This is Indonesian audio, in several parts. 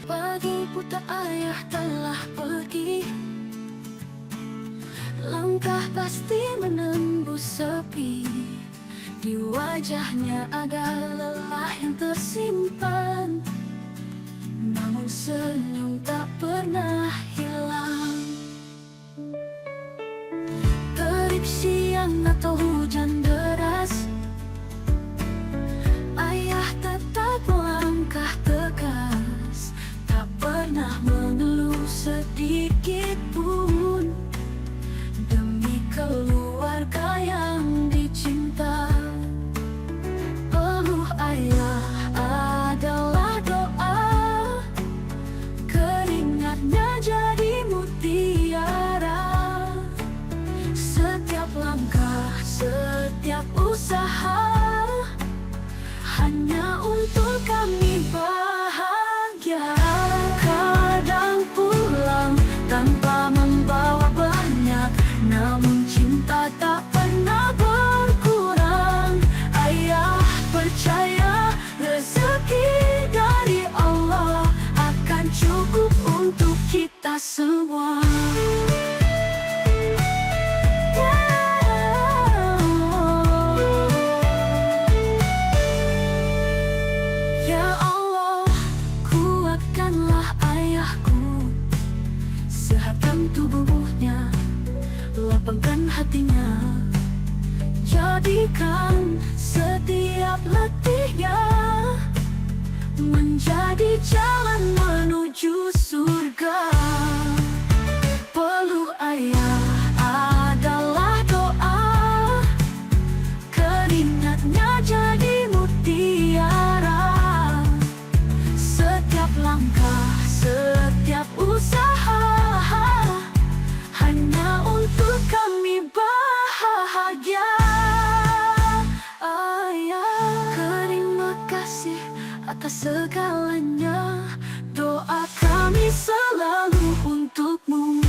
Pagi buta ayah telah pergi, langkah pasti menembus sepi. Di wajahnya ada lelah yang tersimpan, namun senyum tak pernah hilang. Terik siang atau hujan deras, ayah tetap melangkah tegas, tak pernah mengeluh sedikit pun demi keluarga yang dicinta. Peluh ayah adalah doa, keringatnya jadi mutiara. Setiap langkah, setiap usaha hanya untuk kami bahagia. Kadang pulang tanpa membawa banyak, namun cinta tak pernah berkurang. Ayah percaya rezeki dari Allah akan cukup untuk kita semua. Ya Allah, kuatkanlah ayahku, sehatkan tubuhnya, lapangkan hatinya, jadikan setiap letihnya menjadi jalan menuju surga. Peluh ayah adalah doa, keringatnya jadi mutiara. Setiap langkah, setiap usaha hanya untuk kami bahagia. Ayah, terima kasih atas segalanya, doa kami selalu untukmu.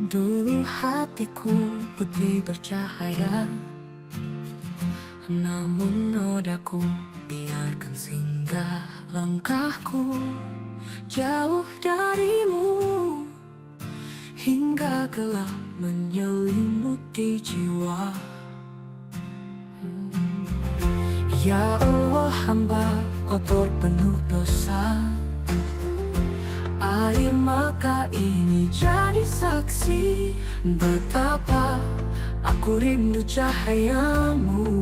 Dulu hatiku putih bercahaya, namun nodaku biarkan singgah. Langkahku jauh darimu, hingga gelap menyelimuti jiwa. Ya Allah, hamba kotor penuh dosa, air mata ini jadi saksi betapa aku rindu cahayamu,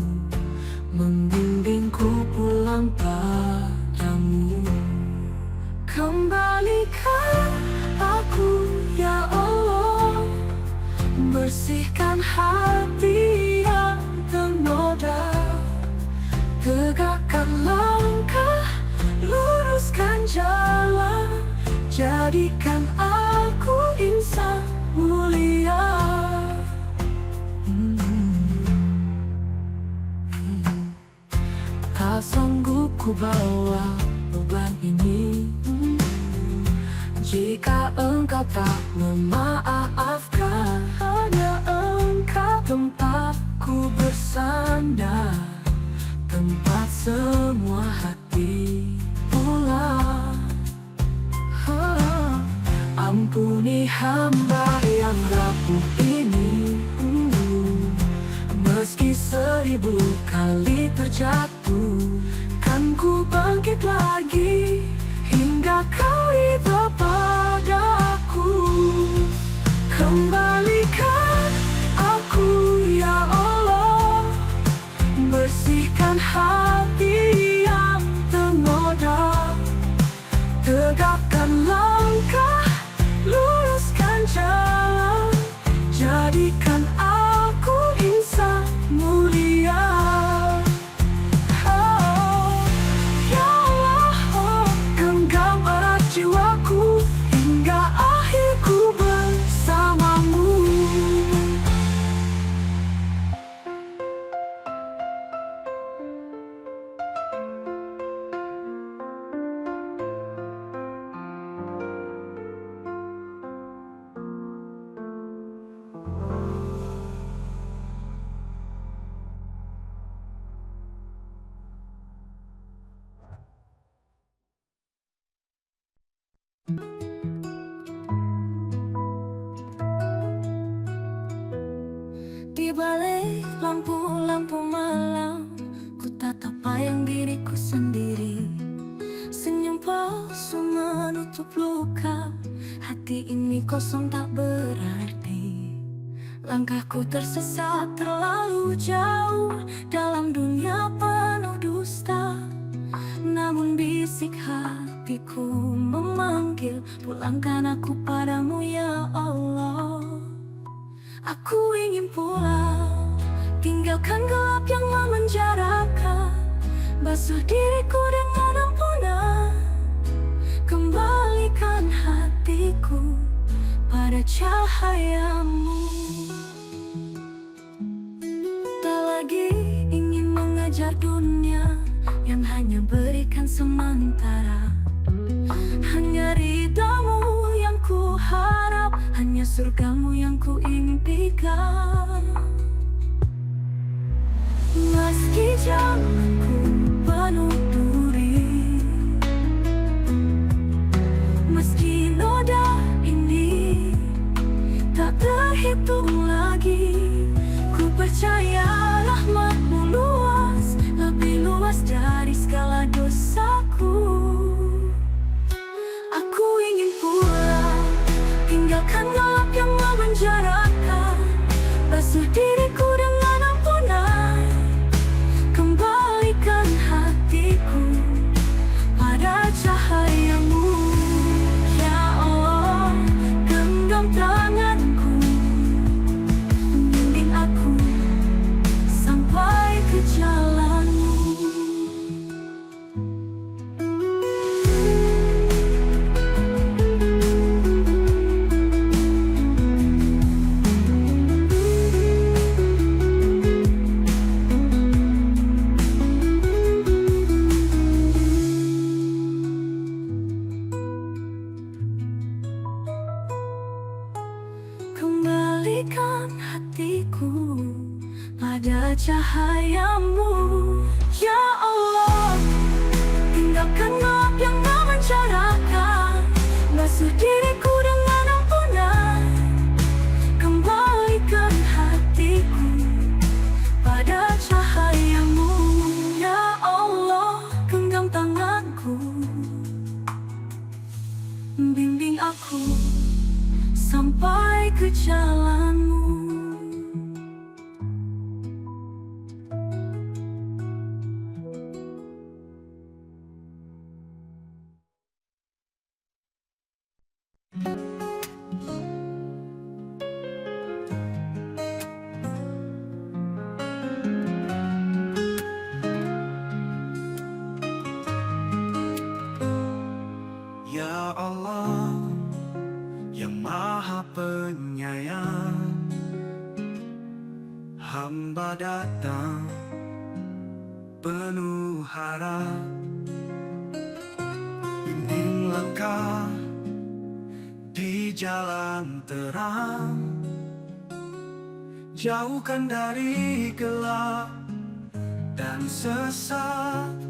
membimbingku pulang padamu. Kembalikan aku ya Allah, bersihkan hati yang ternoda, tegakkan langkah, luruskan jalan, jadikan aku insan mulia. Tak sanggup ku bawa beban ini, jika engkau tak memaafkan. Hanya engkau tempatku bersandar, tempat semua hati pulang. Ampuni hamba yang rapuh ini, meski 1000 kali terjatuh, kan ku bangkit lagi hingga kau ridha padaku. Kembalikan aku ya Allah, bersihkan hati yang ternoda, tegakkan langkah, luruskan jalan, jadikan aku insan mulia. menutup luka. Hati ini kosong tak berarti. Langkahku tersesat terlalu jauh dalam dunia penuh dusta. Namun bisik hatiku memanggil, pulangkan aku padamu ya Allah. Aku ingin pulang, tinggalkan gelap yang memenjarakan. Basuh diriku dengan ampunan, kembalikan hatiku pada cahayamu. Tak lagi ingin mengejar dunia yang hanya berikan sementara. Hanya ridhamu yang ku harap, hanya surgamu yang ku impikan. Meski jalanku penuh duri, meski noda ini tak terhitung lagi, ku percaya rahmatmu luas, lebih luas dari segala dosaku. Aku ingin pulang, tinggalkan gelap yang memenjarakan. Basuh diriku dengan ampunan, kembalikan hatiku pada cahayamu. Ya Allah, genggam tanganku, bimbing aku sampai ke jalanmu. Kembalikan hatiku pada cahayamu. Ya Allah, tinggalkan gelap yang memenjarakan. Basuh diriku dengan ampunan, kembalikan hatiku pada cahayamu. Ya Allah, genggam tanganku, bimbing aku sampai ke jalanmu. Ya Allah yang Maha Penyayang, hamba datang penuh harap, bimbing langkah di jalan terang, jauhkan dari gelap dan sesat.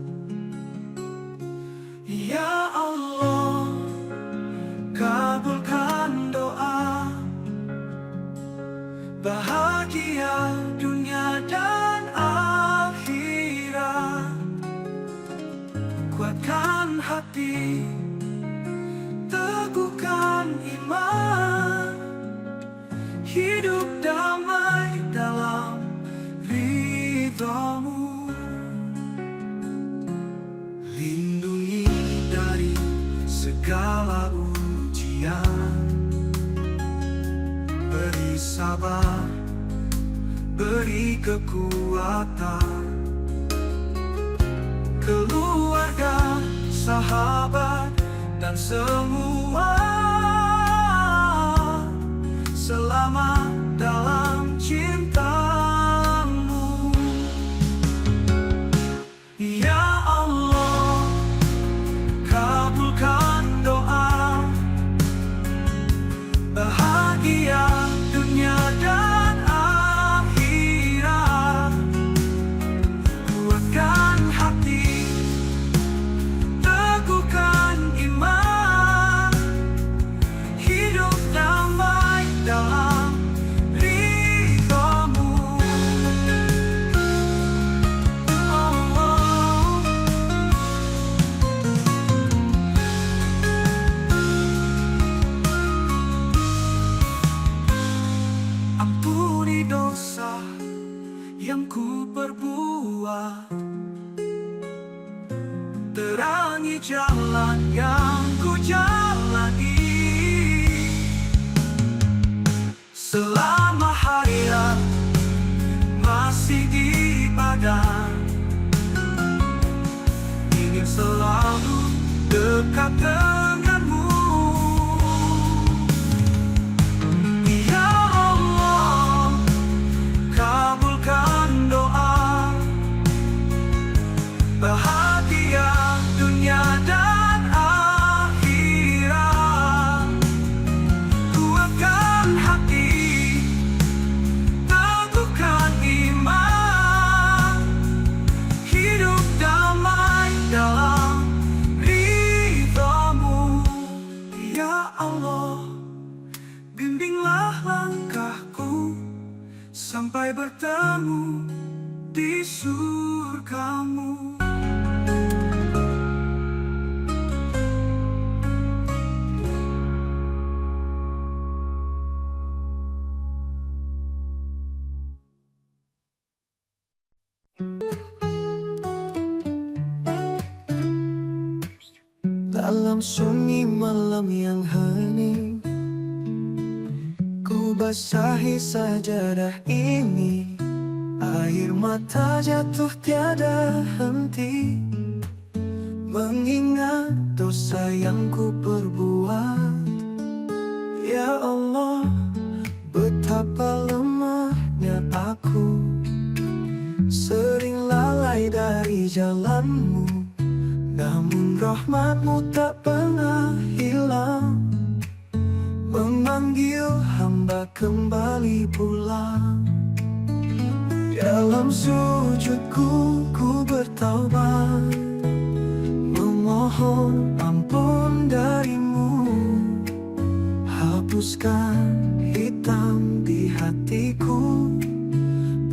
Ya Allah, kabulkan doa, bahagia dunia dan akhirat. Kuatkan hati, teguhkan iman, hidup damai dalam ridhamu. Lindungi dari segala ujian, beri sabar, beri kekuatan. Keluarga, sahabat, dan semua selamat dalam cintamu. Ya Allah, kabulkan doa, bahagia dunia dan akhirat. Kuatkan hati, teguhkan iman, hidup damai dalam kuat, terangi jalan yang ku jalani. Selama hayat masih di badan, ingin selalu dekat denganmu. Ya Allah, kabulkan doa, bahagia dunia dan akhirat. Kuatkan hati, teguhkan iman, hidup damai dalam ridhamu. Ya Allah, bimbinglah langkahku sampai bertemu di surgamu. Dalam sunyi malam yang hening, ku basahi sajadah ini. Air mata jatuh tiada henti, mengingat dosa yang ku perbuat. Ya Allah, betapa lemahnya aku, sering lalai dari jalanmu. Namun rahmatmu tak pernah hilang, memanggil hamba kembali pulang. Dalam sujudku ku bertaubat, memohon ampun darimu. Hapuskan hitam di hatiku,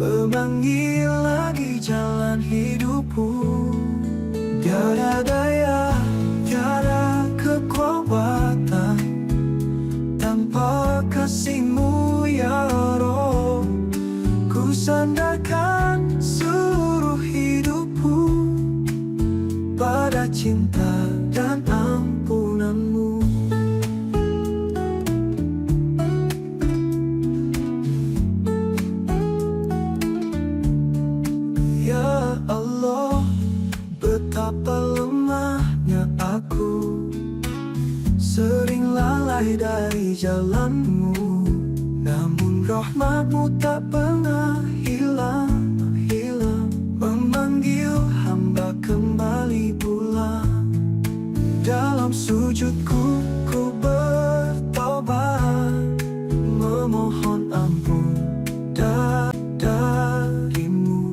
memanggil lagi jalan hidupku. Tiada daya, tiada kekuatan tanpa kasih-Mu ya Rabb. Ku sandarkan seluruh hidupku pada cinta dan ampunan-Mu. Ya Allah, betapa lemahnya aku, sering lalai dari jalan-Mu. Namun rahmat-Mu tak pernah hilang, memanggil hamba kembali pulang. Dalam sujudku ku bertaubat, memohon ampun darimu.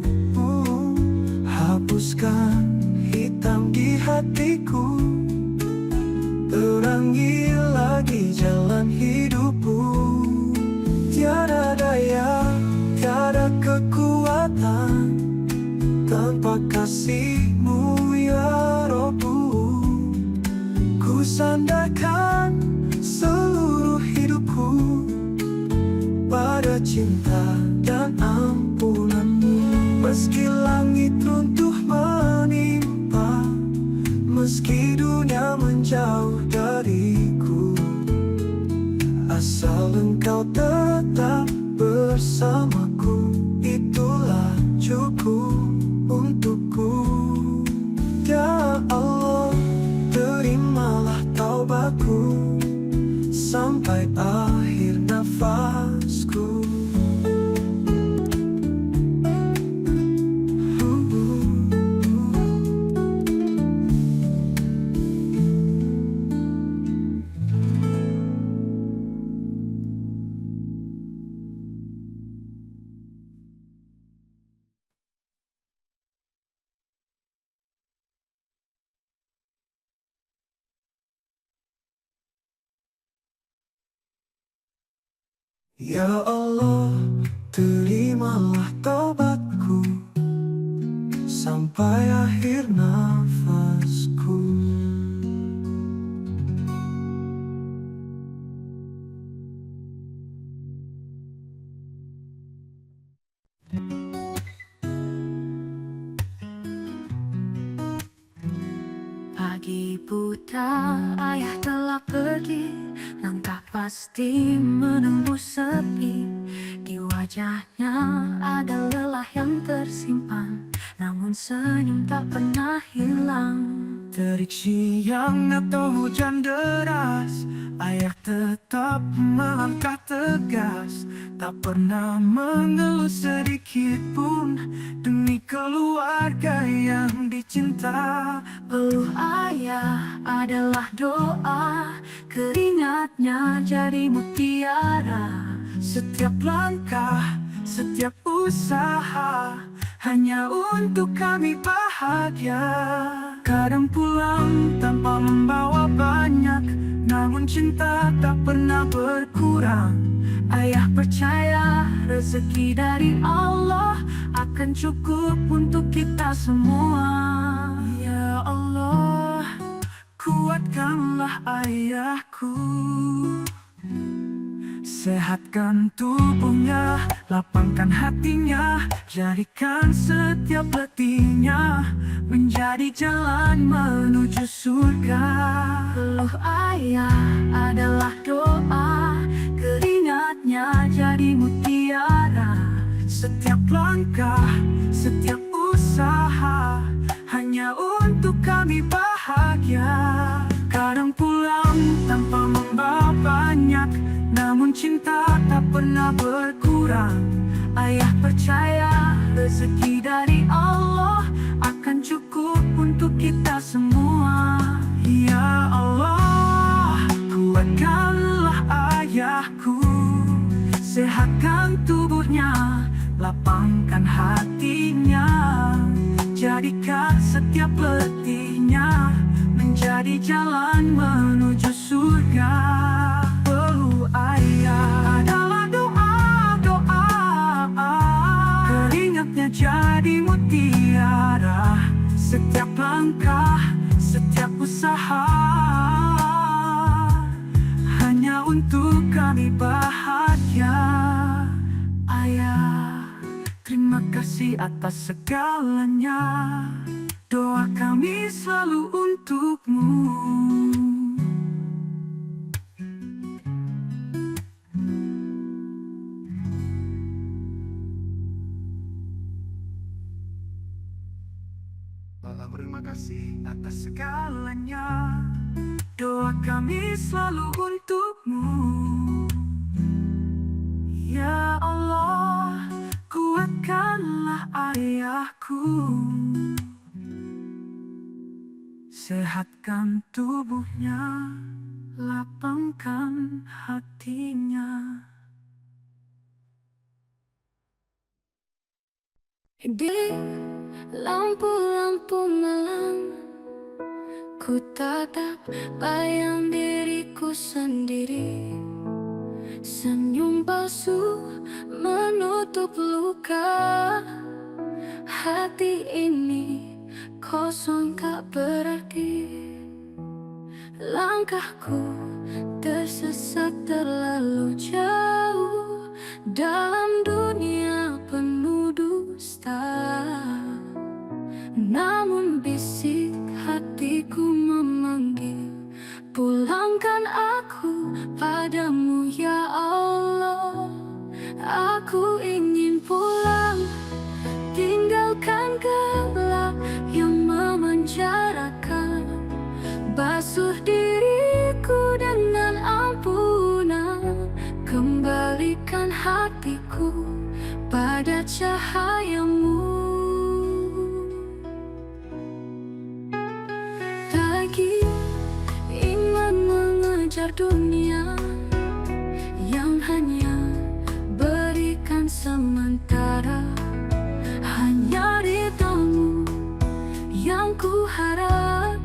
Hapuskan hitam di hatiku, terangi lagi jalan hidupku. Tiada daya, tiada kekuatan tanpa kasih-Mu ya Rabbu. Ku sandarkan seluruh hidupku pada cinta dan ampunan-Mu. Meski langit runtuh menimpa, meski dunia menjauh dariku, asal Engkau tetap bersamaku, itulah cukup untukku. Ya Allah, terimalah taubatku sampai akhir nafasku. Ya Allah, terimalah taubatku sampai akhir nafasku. Meski buta ayah telah pergi, langkah pasti menembus sepi. Di wajahnya ada lelah yang tersimpan, namun senyum tak pernah hilang. Terik siang atau hujan deras, ayah tetap melangkah tegas. Tak pernah mengeluh sedikit pun, demi keluarga yang dicinta. Peluh ayah adalah doa, keringatnya jadi mutiara. Setiap langkah, setiap usaha, hanya untuk kami bahagia. Kadang pulang tanpa membawa banyak, namun cinta tak pernah berkurang. Ayah percaya rezeki dari Allah akan cukup untuk kita semua. Ya Allah, kuatkanlah ayahku, sehatkan tubuhnya, lapangkan hatinya, jadikan setiap letihnya menjadi jalan menuju surga. Peluh ayah adalah doa, keringatnya jadi mutiara. Setiap langkah, setiap usaha, hanya untuk kami bahagia. Kadang pulang tanpa membawa banyak, namun cinta tak pernah berkurang. Ayah percaya rezeki dari Allah akan cukup untuk kita semua. Ya Allah, kuatkanlah ayahku, sehatkan tubuhnya, lapangkan hatinya, jadikan setiap letihnya menjadi jalan menuju surga. Peluh ayah adalah doa, keringatnya jadi mutiara. Setiap langkah, setiap usaha, hanya untuk kami bahagia. Ayah, terima kasih atas segalanya, doa kami selalu untukmu. Terima kasih atas segalanya, doa kami selalu untukmu. Ya Allah, kuatkanlah ayahku, sehatkan tubuhnya, lapangkan hatinya. Di lampu-lampu malam, ku tatap bayang diriku sendiri. Senyum palsu menutup luka, hati ini kosong tak berarti. Langkahku tersesat terlalu jauh dalam dunia penuh dusta. Namun bisik hatiku memanggil, pulangkan aku padamu ya Allah. Aku ingin pulang, tinggalkan gelap yang memenjarakan. Basuh diriku dengan ampunan, kembalikan hatiku pada cahayamu. Lagi ingin mengejar dunia yang hanya berikan sementara, hanya ridhamu yang ku harap,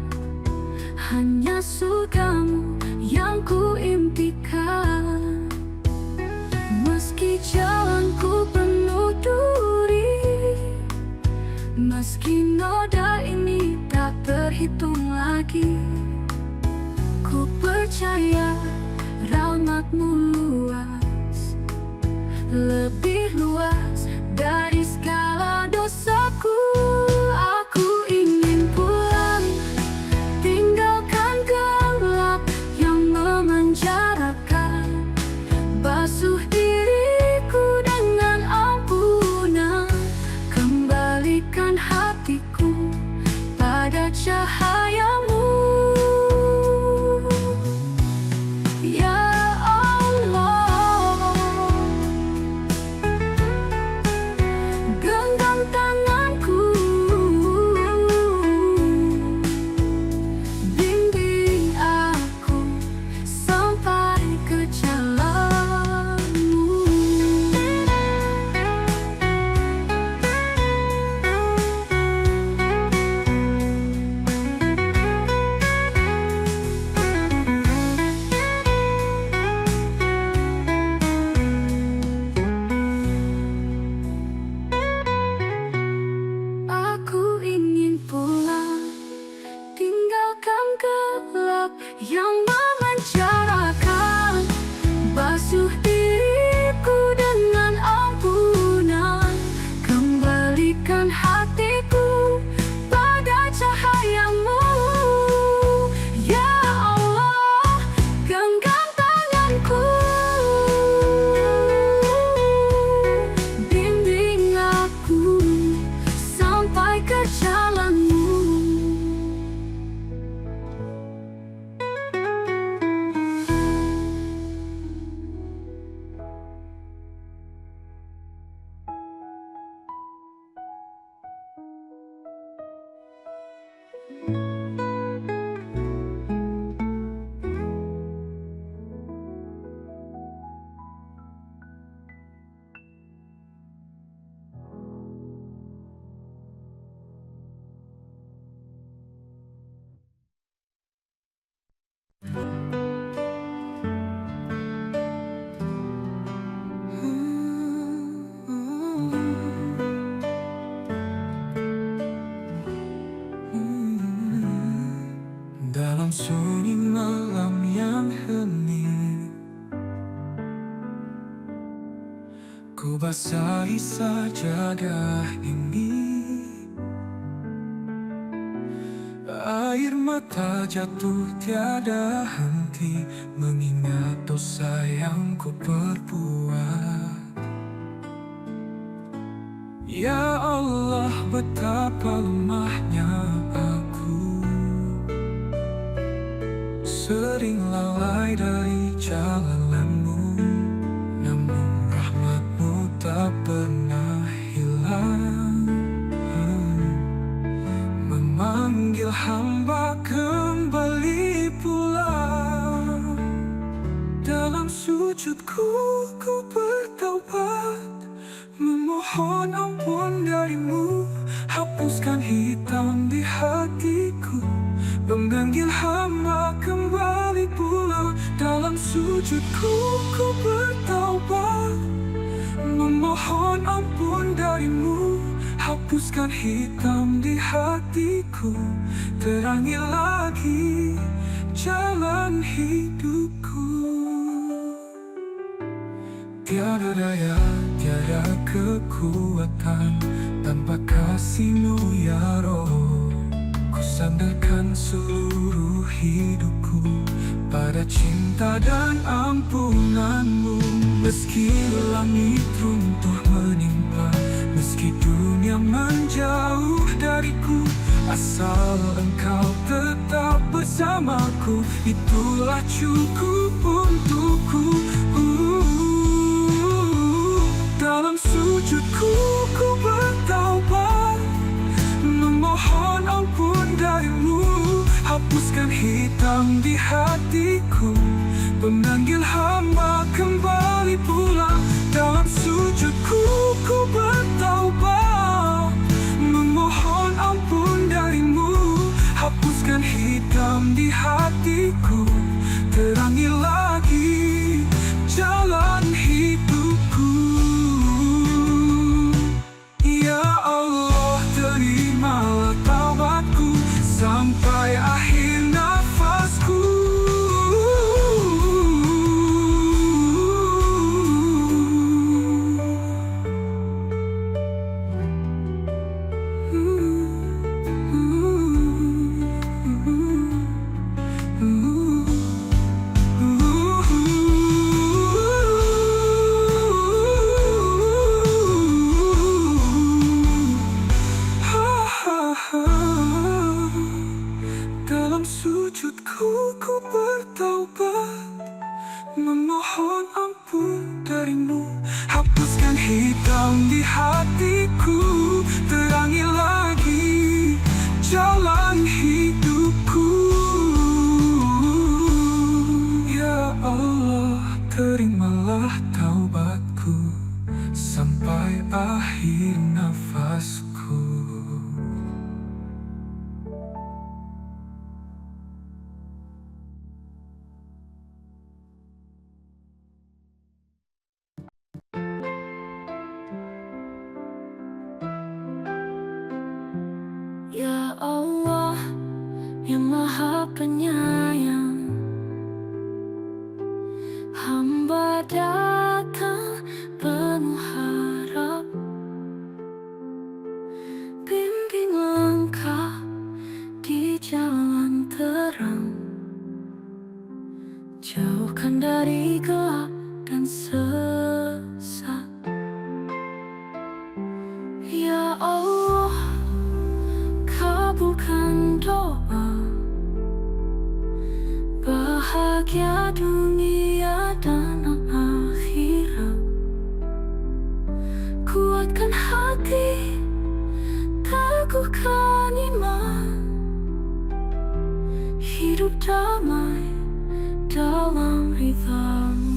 hanya surgamu yang ku impikan. Meski jalanku penuh duri, meski noda ini tak terhitung lagi, ku percaya rahmatmu luas, lebih luas dari segala dosaku. Aku ingin pulang, tinggal sampai ke jalanmu. Dalam sunyi malam yang hening, ku basahi sajadah ini. Air mata jatuh tiada henti, mengingat dosa yang ku perbuat. Ya Allah, betapa lemahnya aku, sering lalai dari jalanmu, namun rahmatmu tak pernah hilang, memanggil hamba kembali pulang. Dalam sujudku ku bertaubat, memohon ampun darimu. Hapuskan hitam di hatiku, memanggil hamba kembali pulang. Dalam sujudku ku bertaubat, memohon ampun darimu. Hapuskan hitam di hatiku, terangi lagi jalan hidupku. Tiada daya, tiada kekuatan tanpa kasih-Mu ya Roh. Ku sandarkan seluruh hidupku pada cinta dan ampunan-Mu. Meski langit runtuh menimpa, meski dunia menjauh dariku, asal Engkau tetap bersamaku, itulah cukup untukku. Dalam sujudku ku bertaubat, memohon ampun darimu. Hapuskan hitam di hatiku, memanggil hamba kembali pulang. Dalam sujudku ku bertaubat, memohon ampun darimu. Hapuskan hitam di hatiku, terangi lagi jalan hidupku. Ya Allah, terimalah taubatku sampai akhir nafasku. Dalam sujudku ku bertaubat, memohon ampun darimu. Hapuskan hitam di hatiku, terangi lagi jalan hidupku. Ya Allah, terimalah taubatku sampai akhir nafasku. Ya Allah yang Maha Penyayang, hamba datang penuh harap. Bimbing langkah di jalan terang, jauhkan dari gelap dan sesat. Ya Allah bahagia dunia dan akhirat. Kuatkan hati, teguhkan iman, hidup damai dalam ridha-Mu.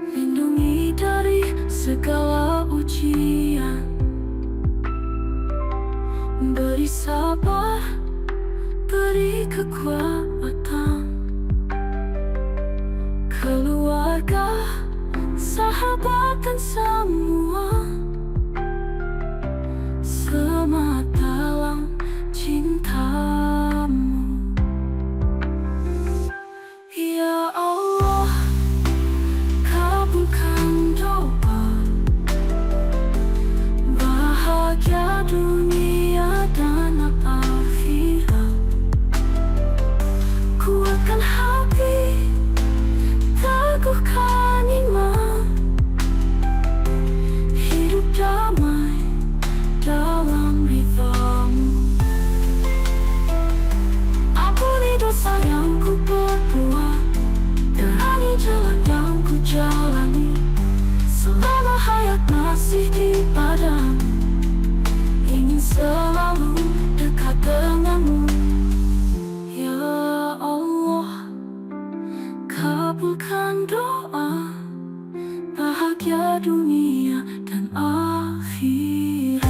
Lindungi dari segala ujian, beri sabar, beri kekuatan. Keluarga, sahabat dan semua, selamat dalam cinta-Mu. Ya Allah, kabulkan doa, bahagia dunia dan akhirat. Kuatkan hati, teguhkan iman, hidup damai dalam ridha-Mu. Ampuni dosa yang ku perbuat, terani jalan yang ku jalani, selama hayat masih di padamu, ingin selalu dekat denganmu. Ya Allah, kabulkan doa, bahagia dunia dan akhirat.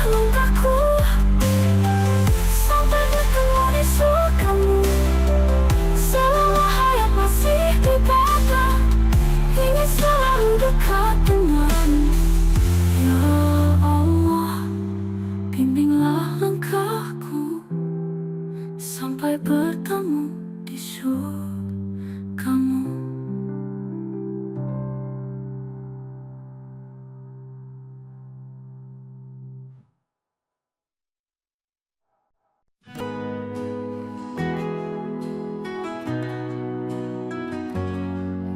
Langkahku sampai bertemu di surga-Mu, selama hayat masih di padamu, ingin selalu dekat denganmu. Ya Allah, bimbinglah langkahku sampai bertemu di surga-Mu.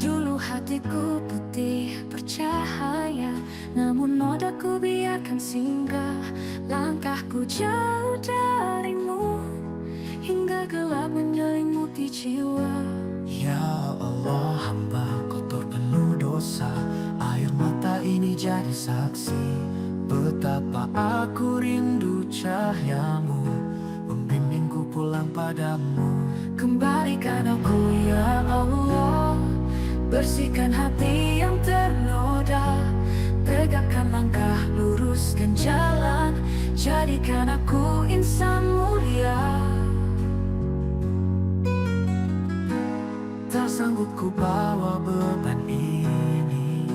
Dulu hatiku putih bercahaya, namun nodaku biarkan singgah. Langkahku jauh darimu, hingga gelap menyelimuti jiwa. Ya Allah, hamba kotor penuh dosa, air mata ini jadi saksi betapa aku rindu cahaya-Mu, membimbingku pulang padamu. Kembalikan aku ya Allah, bersihkan hati yang ternoda, tegakkan langkah, luruskan jalan, jadikan aku insan mulia. Tak sanggup ku bawa beban ini,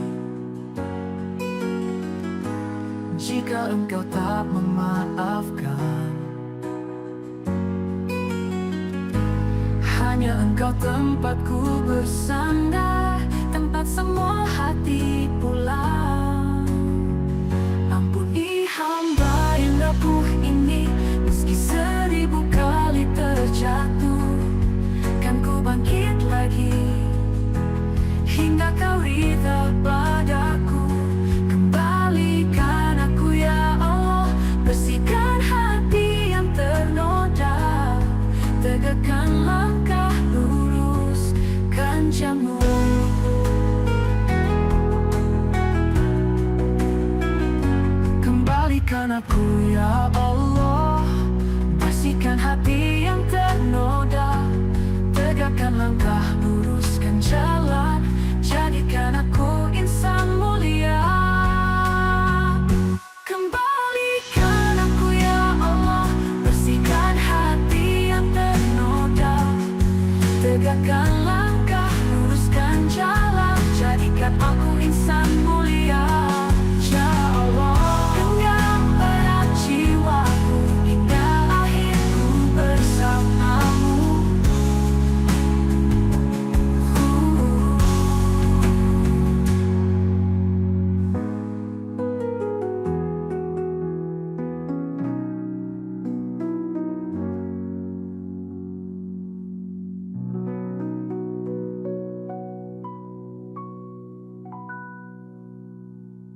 jika Engkau tak memaafkan. Hanya Engkau tempatku bersandar, tempat semua hati pulang. Ampuni hamba yang rapuh ini, meski 1000 kali terjatuh, kan ku bangkit lagi, hingga Kau ridha padaku. Kembalikan aku ya Allah, bersihkan hati yang ternoda, tegakkan langkah, luruskan jalan. Kembalikan aku ya Allah, bersihkan hati yang ternoda, tegakkan langkah, luruskan jalan, jadikan aku insan mulia. Kembalikan aku ya Allah, bersihkan hati yang ternoda, tegakkan langkah, luruskan jalan, jadikan aku